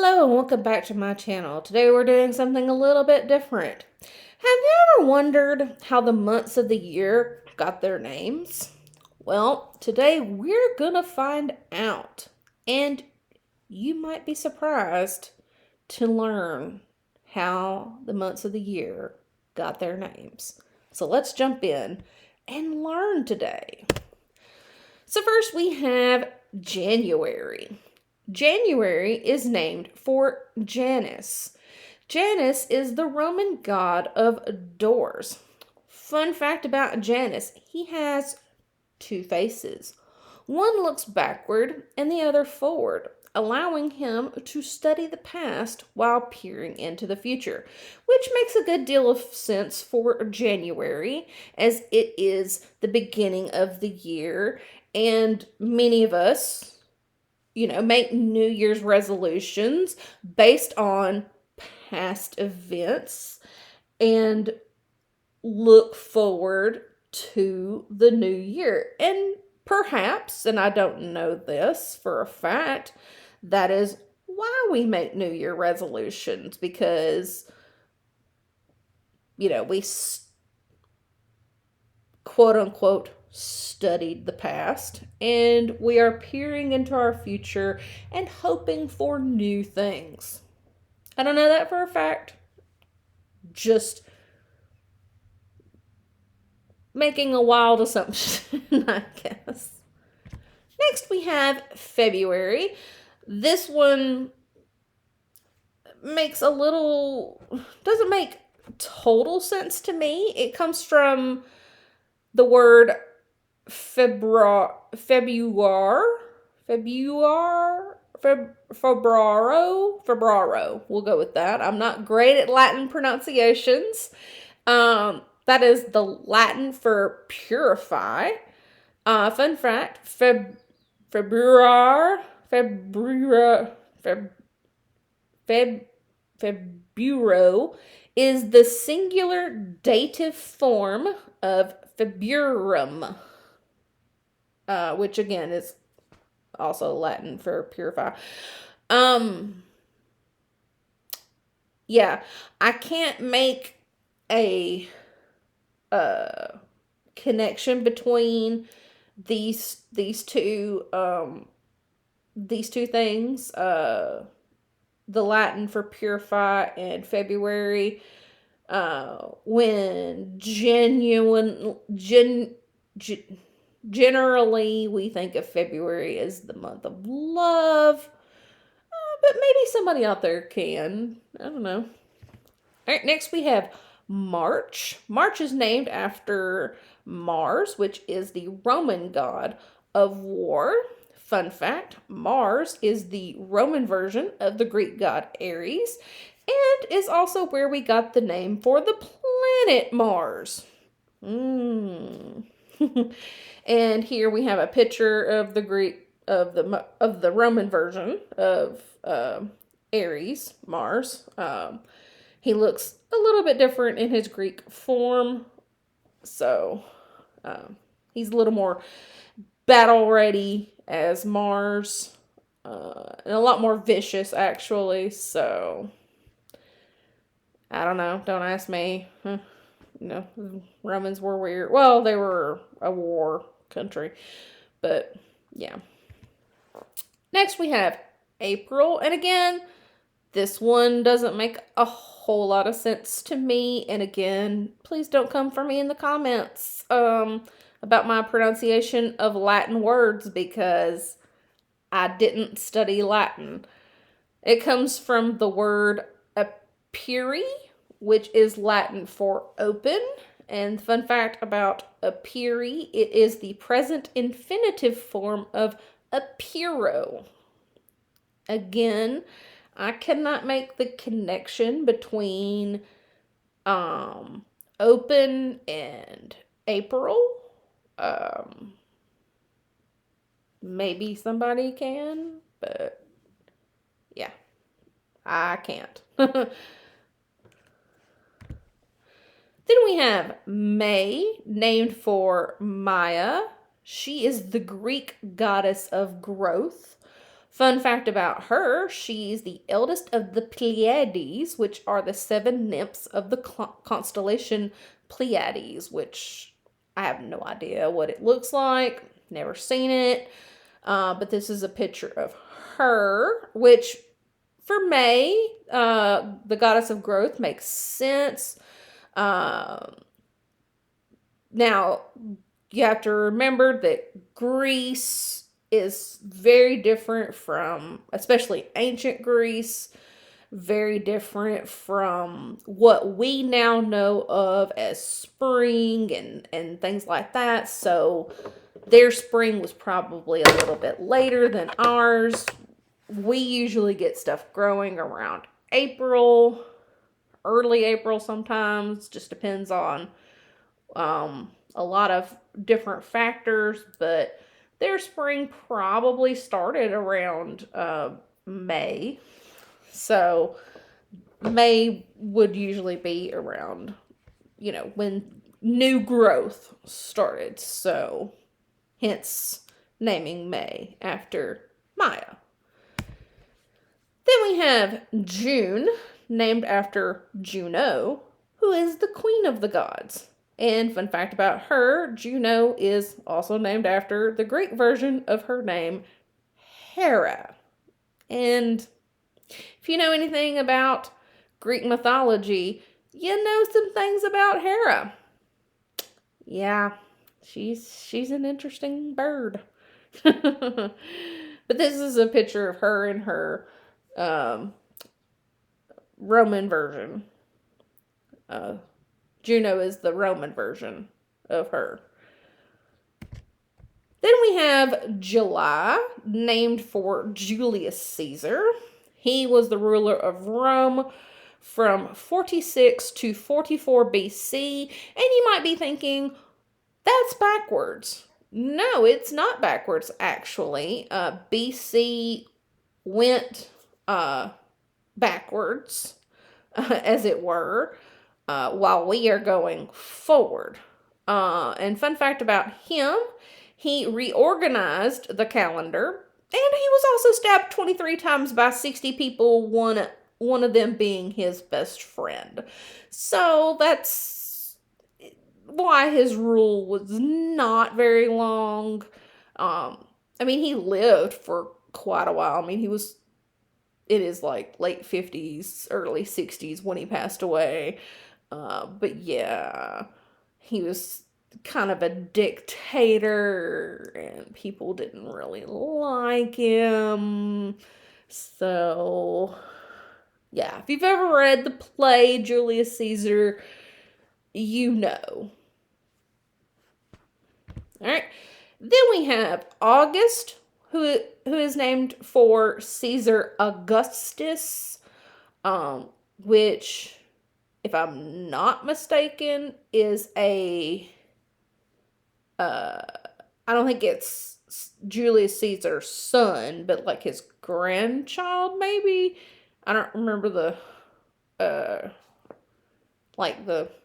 Hello and welcome back to my channel. Today we're doing something a little bit different. Have you ever wondered how the months of the year got their names? Well, today we're gonna find out. And you might be surprised to learn how the months of the year got their names. So let's jump in and learn today. So first we have January. January is named for Janus. Janus is the Roman god of doors. Fun fact about Janus, he has two faces. One looks backward and the other forward, allowing him to study the past while peering into the future, which makes a good deal of sense for January, as it is the beginning of the year, and many of us make New Year's resolutions based on past events and look forward to the new year. And perhaps, and I don't know this for a fact, that is why we make New Year resolutions, because, we quote unquote studied the past and we are peering into our future and hoping for new things. I don't know that for a fact, just making a wild assumption, I guess. Next we have February. This one doesn't make total sense to me. It comes from the word Febraro. We'll go with that. I'm not great at Latin pronunciations. That is the Latin for purify. Fun fact: Februaro is the singular dative form of Februarum, which again is also Latin for purify. Yeah, I can't make a connection between these two things, the Latin for purify and February, when generally we think of February as the month of love, but maybe somebody out there can. I don't know. All right, next we have March. March is named after Mars, which is the Roman god of war. Fun fact, Mars is the Roman version of the Greek god Ares and is also where we got the name for the planet Mars. And here we have a picture of the Roman version of Ares, Mars. He looks a little bit different in his Greek form, so he's a little more battle ready as Mars, and a lot more vicious actually. So I don't know. Don't ask me. Romans were weird. Well, they were a war country, but yeah. Next we have April, and again, this one doesn't make a whole lot of sense to me. And again, please don't come for me in the comments about my pronunciation of Latin words, because I didn't study Latin. It comes from the word aperi, which is Latin for open. And fun fact about aperi, it is the present infinitive form of apero. Again, I cannot make the connection between open and April. Maybe somebody can, but yeah, I can't. Then we have May, named for Maya. She is the Greek goddess of growth. Fun fact about her, she's the eldest of the Pleiades, which are the 7 nymphs of the constellation Pleiades, which I have no idea what it looks like. Never seen it. But this is a picture of her, which for May, the goddess of growth, makes sense. Now, you have to remember that Greece is very different from, especially ancient Greece, very different from what we now know of as spring and things like that. So their spring was probably a little bit later than ours. We usually get stuff growing around April, early April sometimes, just depends on a lot of different factors, but their spring probably started around May. So May would usually be around, when new growth started. So hence naming May after Maya. Then we have June, named after Juno, who is the queen of the gods. And fun fact about her, Juno is also named after the Greek version of her name, Hera. And if you know anything about Greek mythology, you know some things about Hera. Yeah, she's an interesting bird. But this is a picture of her in her Roman version. Juno is the Roman version of her. Then we have July, named for Julius Caesar. He was the ruler of Rome from 46 to 44 BC. And you might be thinking, that's backwards. No, it's not backwards, actually. BC went backwards, as it were, while we are going forward. And fun fact about him, he reorganized the calendar, and he was also stabbed 23 times by 60 people, one of them being his best friend. So that's why his rule was not very long. He lived for quite a while. It is like late 50s, early 60s when he passed away. But yeah, he was kind of a dictator and people didn't really like him. So, yeah, if you've ever read the play Julius Caesar, you know. All right. Then we have August, who is named for Caesar Augustus, which, if I'm not mistaken, is I don't think it's Julius Caesar's son, but like his grandchild, maybe. I don't remember the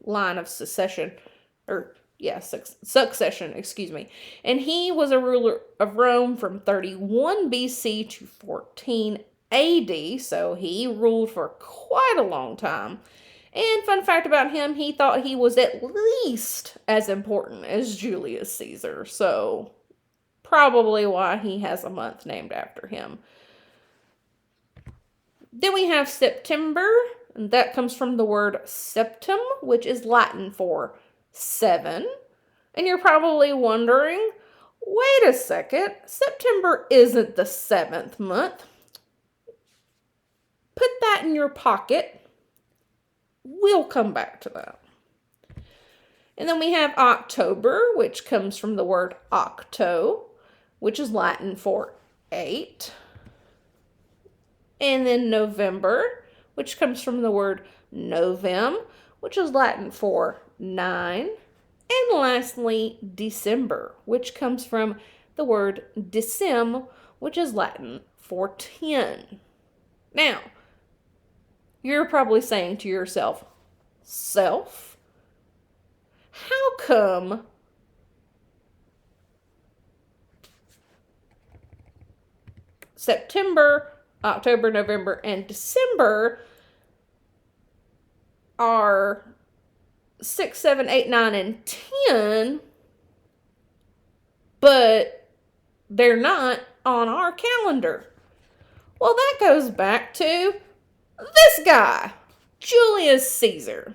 line of succession, succession, excuse me. And he was a ruler of Rome from 31 BC to 14 AD, so he ruled for quite a long time. And fun fact about him, he thought he was at least as important as Julius Caesar, so probably why he has a month named after him. Then we have September, and that comes from the word septem, which is Latin for 7. And you're probably wondering, wait a second, September isn't the 7th month. Put that in your pocket. We'll come back to that. And then we have October, which comes from the word octo, which is Latin for 8. And then November, which comes from the word novem, which is Latin for 9. And lastly, December, which comes from the word decem, which is Latin for 10. Now, you're probably saying to yourself, how come September, October, November, and December are 6, 7, 8, 9, and 10, but they're not on our calendar. Well, that goes back to this guy, Julius Caesar.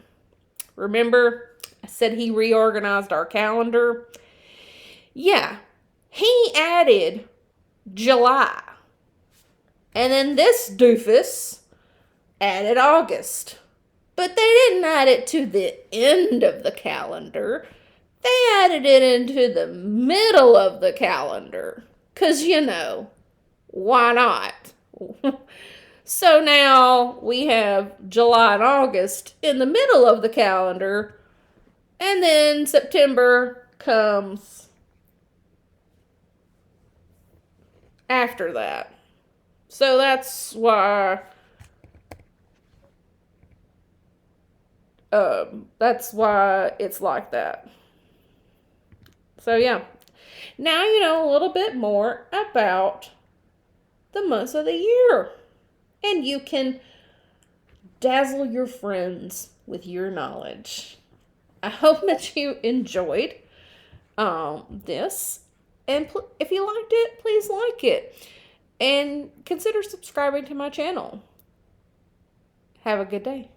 Remember, I said he reorganized our calendar? Yeah, he added July. And then this doofus added August. But they didn't add it to the end of the calendar. They added it into the middle of the calendar. 'Cause, why not? So now we have July and August in the middle of the calendar, and then September comes after that. So that's why it's like that. So yeah, now you know a little bit more about the months of the year. And you can dazzle your friends with your knowledge. I hope that you enjoyed this. And if you liked it, please like it. And consider subscribing to my channel. Have a good day.